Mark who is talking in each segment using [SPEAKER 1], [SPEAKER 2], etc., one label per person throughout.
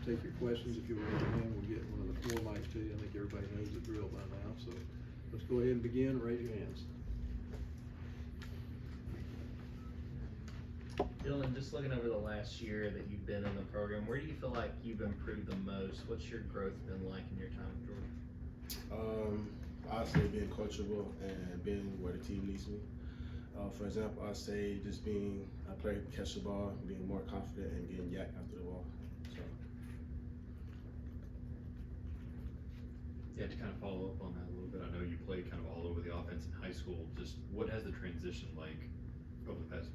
[SPEAKER 1] take your questions. If you'll raise your hand, we'll get one of the floor mics to you. I think everybody knows the drill by now, so let's go ahead and begin. Raise your hands.
[SPEAKER 2] Dillon, just looking over the last year that you've been in the program, where do you feel like you've improved the most? What's your growth been like in your time at Georgia?
[SPEAKER 3] I'd say being coachable and being where the team needs me. For example, I'd say just being a player who can catch the ball, being more confident, and getting yak after the ball. So.
[SPEAKER 4] Yeah, to kind of follow up on that a little bit, I know you played kind of all over the offense in high school. Just what has the transition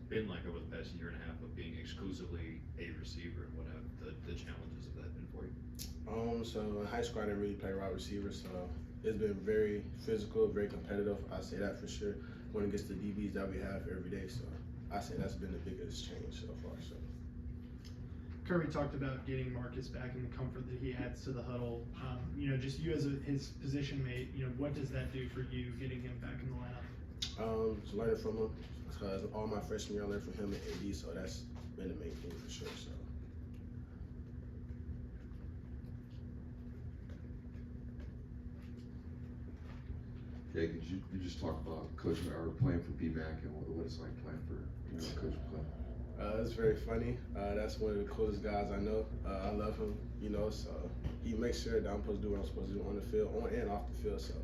[SPEAKER 4] been like over the past year and a half of being exclusively a receiver, and what have the challenges of that been for you?
[SPEAKER 3] So in high school, I didn't really play wide receiver, so it's been very physical, very competitive. I say that for sure. When it gets to DBs that we have every day, so I say that's been the biggest change so far. So.
[SPEAKER 5] Kirby talked about getting Marcus back and the comfort that he adds to the huddle. Just you as his position mate, what does that do for you getting him back in the lineup?
[SPEAKER 3] Just learning from him, because all my freshman year I learned from him and AD, so that's been the main thing for sure. So.
[SPEAKER 6] Yeah, could you just talk about coaching or playing for B-Mac and what it's like playing for Coach Clay?
[SPEAKER 3] It's very funny. That's one of the coolest guys I know. I love him, so he makes sure that I'm supposed to do what I'm supposed to do on the field, on and off the field. So,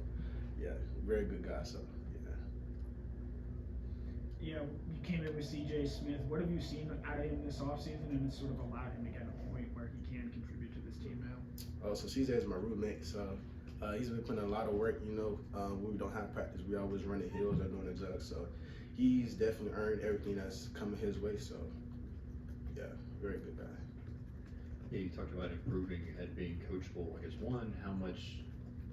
[SPEAKER 3] yeah, very good guy. So,
[SPEAKER 7] yeah. You came in with C.J. Smith. What have you seen out of him this offseason, and it's sort of allowed him to get a point where he can contribute to this team now?
[SPEAKER 3] So C.J. is my roommate. So he's been putting a lot of work. When we don't have practice, we always running hills or doing the jugs. So he's definitely earned everything that's coming his way. So yeah, very good guy.
[SPEAKER 4] Yeah, you talked about improving at being coachable. I guess one, how much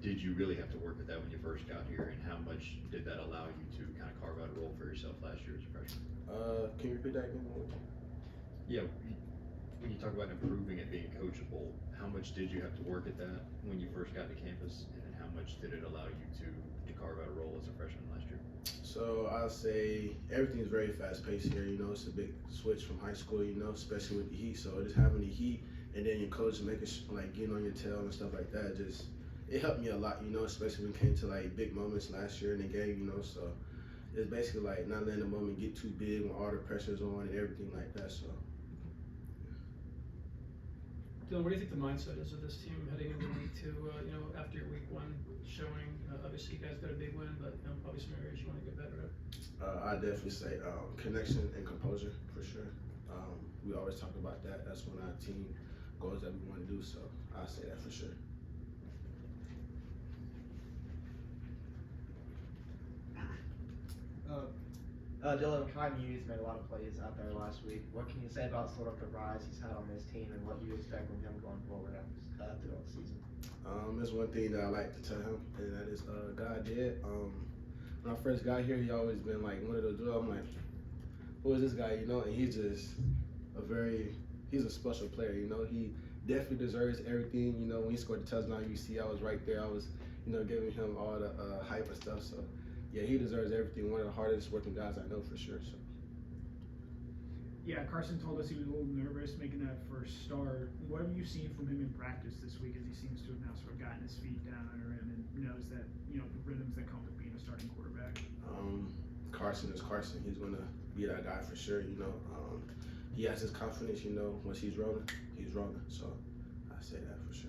[SPEAKER 4] did you really have to work at that when you first got here, and how much did that allow you to kind of carve out a role for yourself last year as a freshman?
[SPEAKER 3] Can you repeat that again?
[SPEAKER 4] Yeah, when you talk about improving at being coachable, how much did you have to work at that when you first got to campus, and then how much did it allow you to carve out a role as a freshman last year?
[SPEAKER 3] So I'll say everything's very fast paced here. It's a big switch from high school. Especially with the heat. So just having the heat and then your coach making getting on your tail and stuff like that, it helped me a lot. Especially when it came to big moments last year in the game. So it's basically not letting the moment get too big when all the pressure's on and everything like that. So.
[SPEAKER 8] Dillon, what do you think the mindset is of this team heading into week two? After your week one showing, obviously you guys got a big win, but probably some areas you want to get better at.
[SPEAKER 3] I definitely say connection and composure for sure. We always talk about that. That's one of our team goals that we want to do. So I say that for sure.
[SPEAKER 9] Dillon, Kai Muse made a lot of plays out there last week. What can you say about sort of the rise he's had on this team and what you expect from him going forward throughout the season?
[SPEAKER 3] There's one thing that I like to tell him, and that is God did. When I first got here, he always been one of those dudes. I'm like, who is this guy? And he's just he's a special player. He definitely deserves everything. When he scored the touchdown, you see I was right there. I was, giving him all the hype and stuff. So. Yeah, he deserves everything. One of the hardest working guys I know for sure. So.
[SPEAKER 7] Yeah, Carson told us he was a little nervous making that first start. What have you seen from him in practice this week as he seems to have now sort of gotten his feet down under him and knows that, the rhythms that come with being a starting quarterback?
[SPEAKER 3] Carson is Carson. He's going to be that guy for sure, He has his confidence, once he's rolling, he's rolling. So I say that for sure.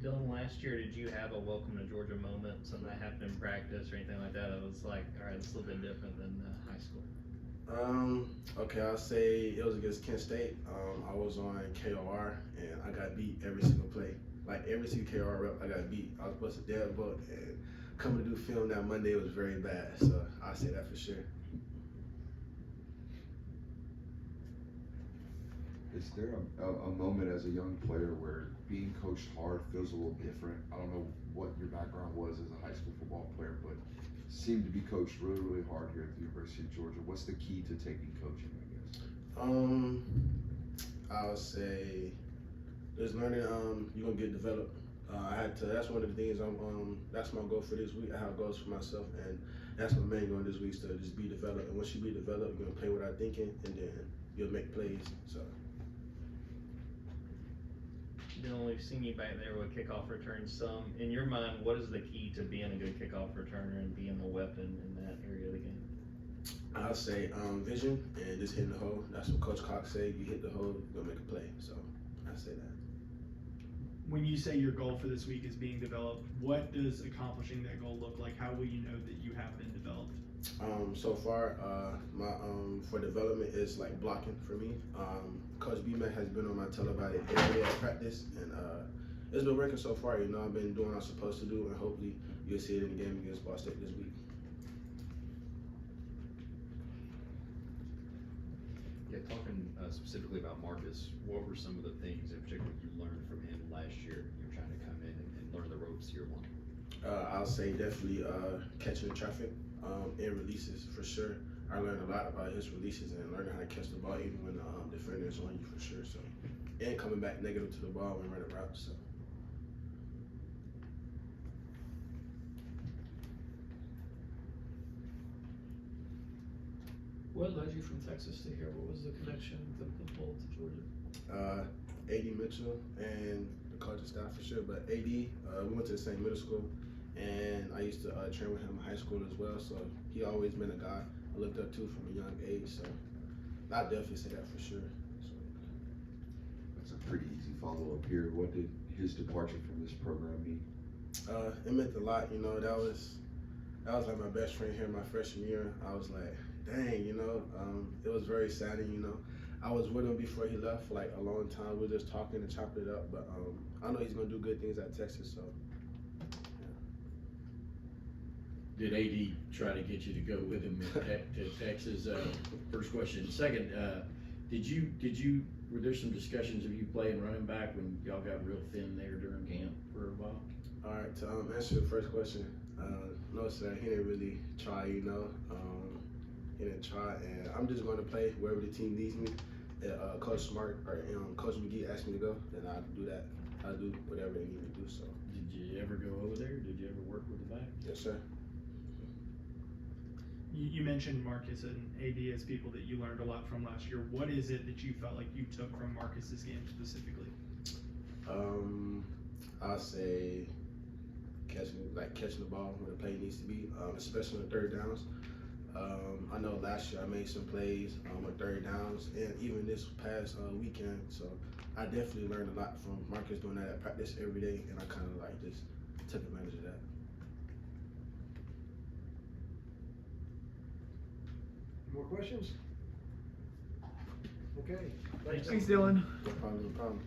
[SPEAKER 2] Dillon, last year, did you have a welcome to Georgia moment, something that happened in practice or anything like that? It was like, all right, it's a little bit different than high school.
[SPEAKER 3] Okay, I'll say it was against Kent State. I was on KOR and I got beat every single play. Every single KOR rep, I got beat. I was supposed to deadbolt, and coming to do film that Monday was very bad. So I'll say that for sure.
[SPEAKER 6] Is there a moment as a young player where being coached hard feels a little different? I don't know what your background was as a high school football player, but seemed to be coached really, really hard here at the University of Georgia. What's the key to taking coaching, I guess?
[SPEAKER 3] I would say just learning. You're gonna get developed. That's one of the things that's my goal for this week. I have goals for myself, and that's my main goal this week is to just be developed. And once you be developed, you're gonna play without thinking, and then you'll make plays. So.
[SPEAKER 2] Dylan, we've seen you back there with kickoff returns some. In your mind, what is the key to being a good kickoff returner and being a weapon in that area of the game?
[SPEAKER 3] I'll say vision and just hitting the hole. That's what Coach Cox said. You hit the hole, you're gonna make a play. So I say that.
[SPEAKER 5] When you say your goal for this week is being developed, what does accomplishing that goal look like? How will you know that you have been developed?
[SPEAKER 3] So far, my for development is like blocking for me. Coach B-Man has been on my televised area at practice, and it's been working so far. You know, I've been doing what I'm supposed to do, and hopefully you'll see it in the game against Ball State this week.
[SPEAKER 4] Yeah, talking specifically about Marcus, what were some of the things in particular you learned from him last year? You're trying to come in and learn the ropes year one.
[SPEAKER 3] I'll say definitely catching the traffic and releases for sure. I learned a lot about his releases and learning how to catch the ball even when the defender is on you for sure. So, and coming back negative to the ball when running routes. So.
[SPEAKER 8] What led you from Texas to here? What was the connection, the pull to Georgia?
[SPEAKER 3] AD Mitchell and the coaching staff for sure. But AD, we went to the same middle school, and I used to train with him in high school as well. So he always been a guy I looked up to from a young age. So I definitely say that for sure. So.
[SPEAKER 6] That's a pretty easy follow-up here. What did his departure from this program mean?
[SPEAKER 3] It meant a lot. You know, that was like my best friend here my freshman year. I was like, dang, you know, it was very saddening, you know. I was with him before he left for like a long time. We were just talking and chopping it up, but I know he's gonna do good things at Texas, so. Yeah.
[SPEAKER 10] Did AD try to get you to go with him to Texas? First question. Second, were there some discussions of you playing running back when y'all got real thin there during camp for a while?
[SPEAKER 3] All right, to answer the first question, no sir, he didn't really try, you know. He didn't try, and I'm just going to play wherever the team needs me. Coach Smart or Coach McGee asked me to go, then I'll do that. I'll do whatever they need me to do. So.
[SPEAKER 10] Did you ever go over there? Did you ever work with the back?
[SPEAKER 3] Yes, sir.
[SPEAKER 5] You mentioned Marcus and AD as people that you learned a lot from last year. What is it that you felt like you took from Marcus's game specifically?
[SPEAKER 3] I'll say catching the ball when the play needs to be, especially on the third downs. I know last year I made some plays on third downs, and even this past weekend. So I definitely learned a lot from Marcus doing that at practice every day, and I kind of like just took advantage of that.
[SPEAKER 1] More questions? Okay.
[SPEAKER 5] Thanks, Dylan.
[SPEAKER 3] No problem.